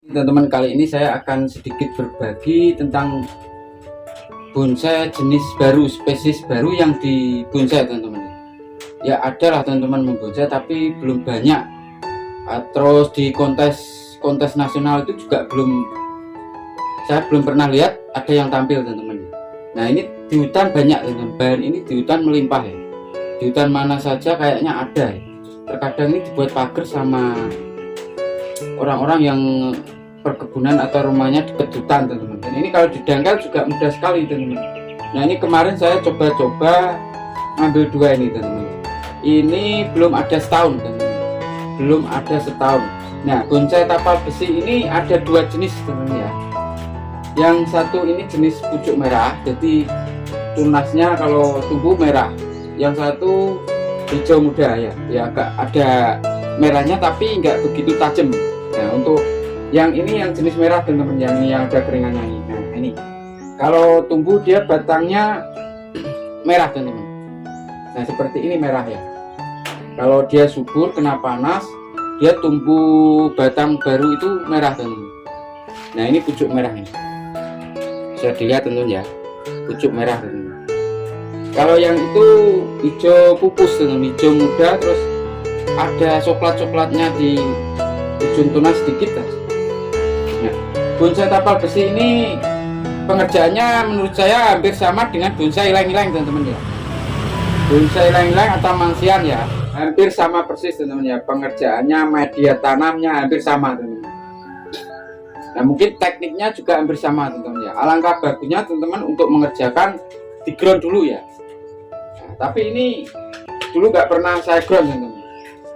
Teman-teman, kali ini saya akan sedikit berbagi tentang bonsai jenis baru, spesies baru yang di bonsai, teman-teman. Ya ada lah teman-teman membonsai, tapi belum banyak. Terus di kontes nasional itu juga saya belum pernah lihat ada yang tampil, teman-teman. Nah ini di hutan banyak, teman-teman. Bahan ini di hutan melimpah ya. Di hutan mana saja kayaknya ada ya. Terkadang ini dibuat pagar sama orang-orang yang perkebunan atau rumahnya dekat hutan, teman-teman. Dan ini kalau didangkal juga mudah sekali, teman-teman. Nah ini kemarin saya coba-coba ngambil dua ini, teman-teman. Ini belum ada setahun, teman-teman. Belum ada setahun. Nah bonsai tapal besi ini ada dua jenis, teman-teman ya. Yang satu ini jenis pucuk merah, jadi tunasnya kalau tumbuh merah. Yang satu hijau muda ya, agak ada merahnya tapi nggak begitu tajam. Nah untuk yang ini yang jenis merah, teman-teman, yang ada keringannya ini. Nah ini kalau tumbuh dia batangnya merah, teman-teman. Nah seperti ini merah ya. Kalau dia subur kena panas, dia tumbuh batang baru itu merah, teman-teman. Nah ini pucuk merah ini, bisa dilihat, teman-teman ya, pucuk merah, teman-teman. Kalau yang itu hijau pupus, teman-teman, hijau muda, terus ada coklat-coklatnya di ujung tunas sedikit. Nah, bonsai tapal besi ini pengerjaannya menurut saya hampir sama dengan bonsai ylang-ylang, teman-teman ya. Bonsai ylang-ylang atau mangsian ya, hampir sama persis, teman-teman ya. Pengerjaannya, media tanamnya hampir sama, teman-teman. Nah mungkin tekniknya juga hampir sama, teman-teman ya. Alangkah bagusnya teman-teman untuk mengerjakan di ground dulu ya. Nah, tapi ini dulu nggak pernah saya ground, teman-teman.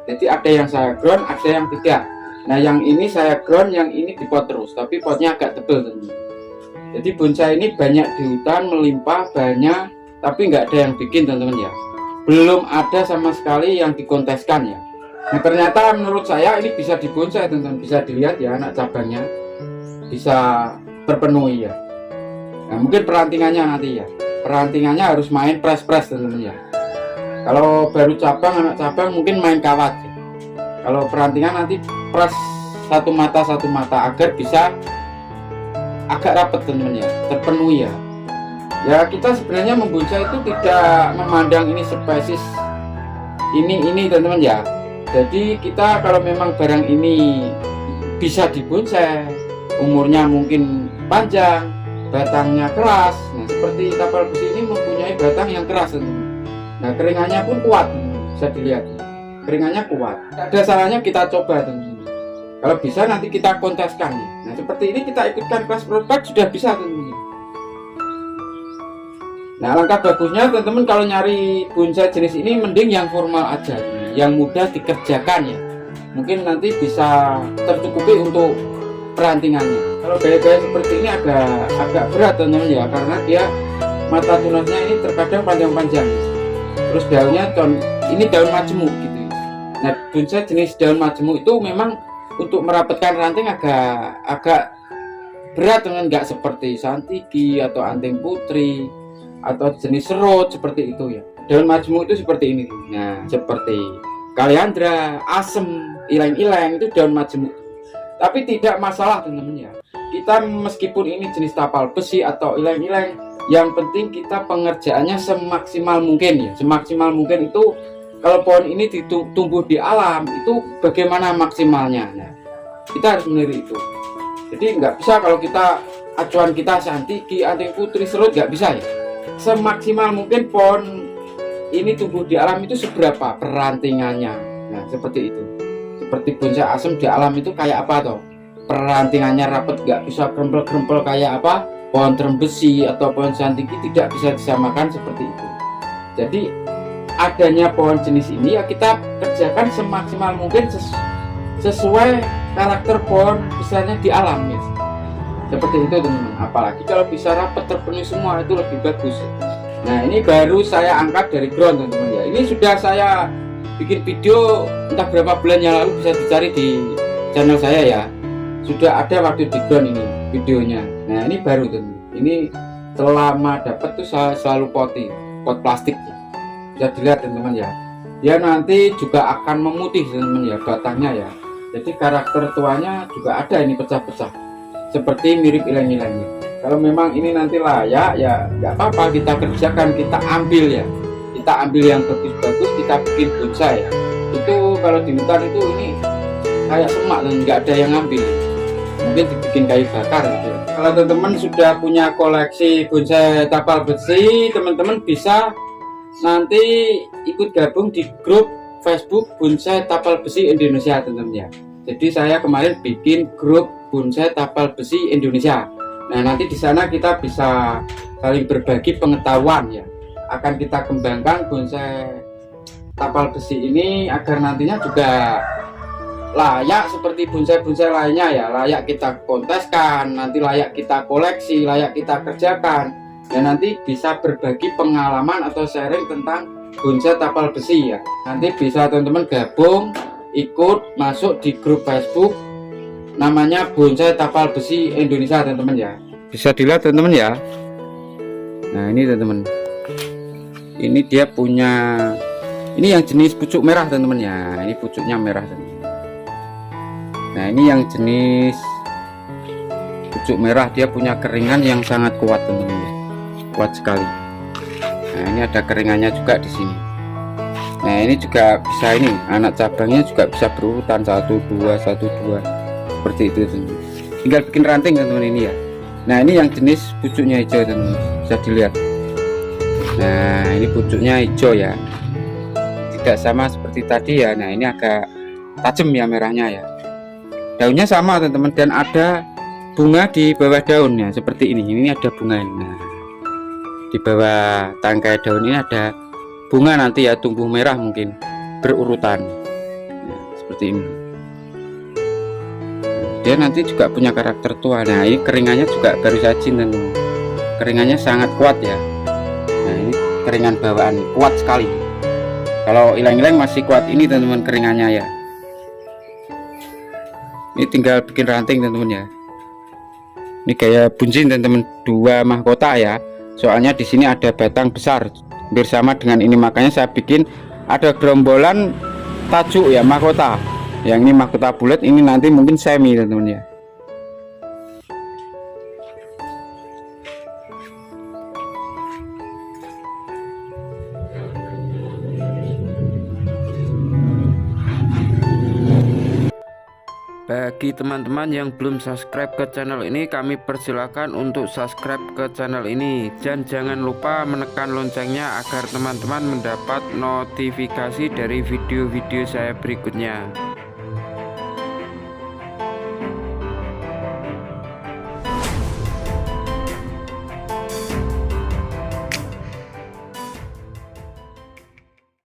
Jadi ada yang saya ground, ada yang tidak. Nah yang ini saya ground, yang ini dipot terus, tapi potnya agak tebal, teman-teman. Jadi bonsai ini banyak di hutan, melimpah, banyak, tapi nggak ada yang bikin, teman-teman ya. Belum ada sama sekali yang dikonteskan ya. Nah ternyata menurut saya ini bisa dibonsai, teman-teman. Bisa dilihat ya, anak cabangnya bisa terpenuhi ya. Nah mungkin perantingannya nanti ya, perantingannya harus main press-press, teman-teman ya. Kalau baru cabang, anak cabang mungkin main kawat ya. Kalau perantingan nanti press satu mata agar bisa agak rapat, teman-teman ya, terpenuhi ya. Ya kita sebenarnya membonsai itu tidak memandang ini spesies ini, teman-teman ya. Jadi kita kalau memang barang ini bisa dibonsai, umurnya mungkin panjang, batangnya keras. Nah seperti tapal besi ini mempunyai batang yang keras, teman-teman. Nah keringannya pun kuat, bisa dilihat, keringannya kuat. Ada salahnya kita coba, teman-teman. Kalau bisa nanti kita konteskan. Nah seperti ini kita ikutkan kelas prospek sudah bisa, teman-teman. Nah alangkah bagusnya teman-teman kalau nyari bonsai jenis ini mending yang formal aja, yang mudah dikerjakan ya. Mungkin nanti bisa tercukupi untuk perantingannya. Kalau gaya-gaya seperti ini agak berat, teman-teman ya, karena dia mata tunasnya ini terkadang panjang-panjang. Terus daunnya ini daun majemuk gitu. Nah bonsai jenis daun majemuk itu memang untuk merapatkan ranting agak berat, teman, nggak seperti santiki atau anting putri atau jenis serut seperti itu ya. Daun majemuk itu seperti ini. Nah seperti kaliandra, asem, ylang-ylang itu daun majemuk. Tapi tidak masalah, teman-teman ya. Kita meskipun ini jenis tapal besi atau ylang-ylang, yang penting kita pengerjaannya semaksimal mungkin ya. Semaksimal mungkin itu kalau pohon ini tumbuh di alam itu bagaimana maksimalnya. Nah, kita harus meniru itu. Jadi nggak bisa kalau kita acuan kita santiki, anting putri, serut, nggak bisa ya. Semaksimal mungkin pohon ini tumbuh di alam itu seberapa perantingannya. Nah seperti itu. Seperti bonsai asem di alam itu kayak apa toh? Perantingannya rapat, nggak bisa krempel-krempel kayak apa? Pohon trembesi atau pohon santiki tidak bisa disamakan seperti itu. Jadi adanya pohon jenis ini ya kita kerjakan semaksimal mungkin sesuai karakter pohon besarnya di alam ya. Seperti itu, teman-teman. Apalagi kalau bisa rapat terpenuhi semua itu lebih bagus. Nah ini baru saya angkat dari ground, teman-teman ya. Ini sudah saya bikin video entah berapa bulan yang lalu, bisa dicari di channel saya ya. Sudah ada waktu di ground ini videonya. Nah ini baru, teman-teman. Ini selama dapat tuh saya selalu pot plastik ya. Bisa dilihat, teman-teman ya. Dia nanti juga akan memutih, teman-teman ya, batangnya ya. Jadi karakter tuanya juga ada ini pecah-pecah, seperti mirip ileng-ileng. Kalau memang ini nanti layak ya nggak apa-apa, kita kerjakan, kita ambil ya, kita ambil yang bagus-bagus, kita bikin bonsai ya. Itu kalau di hutan itu ini kayak semak dan nggak ada yang ngambil, mungkin dibikin kayu bakar gitu. Kalau teman-teman sudah punya koleksi bonsai tapal besi, teman-teman bisa nanti ikut gabung di grup Facebook Bonsai Tapal Besi Indonesia, teman-teman ya. Jadi saya kemarin bikin grup Bonsai Tapal Besi Indonesia. Nah, nanti di sana kita bisa saling berbagi pengetahuan ya. Akan kita kembangkan bonsai tapal besi ini agar nantinya juga layak seperti bonsai-bonsai lainnya ya. Layak kita konteskan, nanti layak kita koleksi, layak kita kerjakan. Dan nanti bisa berbagi pengalaman atau sharing tentang bonsai tapal besi ya. Nanti bisa teman-teman gabung, ikut masuk di grup Facebook namanya Bonsai Tapal Besi Indonesia, teman-teman ya. Bisa dilihat teman-teman ya. Nah, ini teman-teman, ini dia punya, ini yang jenis pucuk merah teman-teman ya. Ini pucuknya merah teman-teman. Nah, ini yang jenis pucuk merah, dia punya keringan yang sangat kuat teman-teman ya. Kuat sekali. Nah, ini ada keringannya juga di sini. Nah, ini juga bisa, ini anak cabangnya juga bisa berurutan 1 2 1 2 seperti itu teman-teman. Tinggal bikin ranting teman-teman ini ya. Nah, ini yang jenis pucuknya hijau teman-teman, bisa dilihat. Nah, ini pucuknya hijau ya, tidak sama seperti tadi ya. Nah, ini agak tajam ya merahnya ya. Daunnya sama teman-teman, dan ada bunga di bawah daunnya seperti ini. Ini ada bunga ini. Nah, di bawah tangkai daun ini ada bunga, nanti ya tumbuh merah mungkin berurutan. Nah, seperti ini. Dia nanti juga punya karakter tua. Nah, ini keringannya juga baru saja teman-teman. Keringannya sangat kuat ya. Nah, ini keringan bawaan kuat sekali. Kalau ileng-ileng masih kuat ini teman-teman keringannya ya. Ini tinggal bikin ranting teman-teman ya. Ini kayak buncin teman-teman, 2 mahkota ya. Soalnya di sini ada batang besar bersama dengan ini, makanya saya bikin ada gerombolan tajuk ya, mahkota. Yang ini mahkota bulat, ini nanti mungkin semi teman-teman ya. Bagi teman-teman yang belum subscribe ke channel ini, kami persilakan untuk subscribe ke channel ini, dan jangan lupa menekan loncengnya agar teman-teman mendapat notifikasi dari video-video saya berikutnya.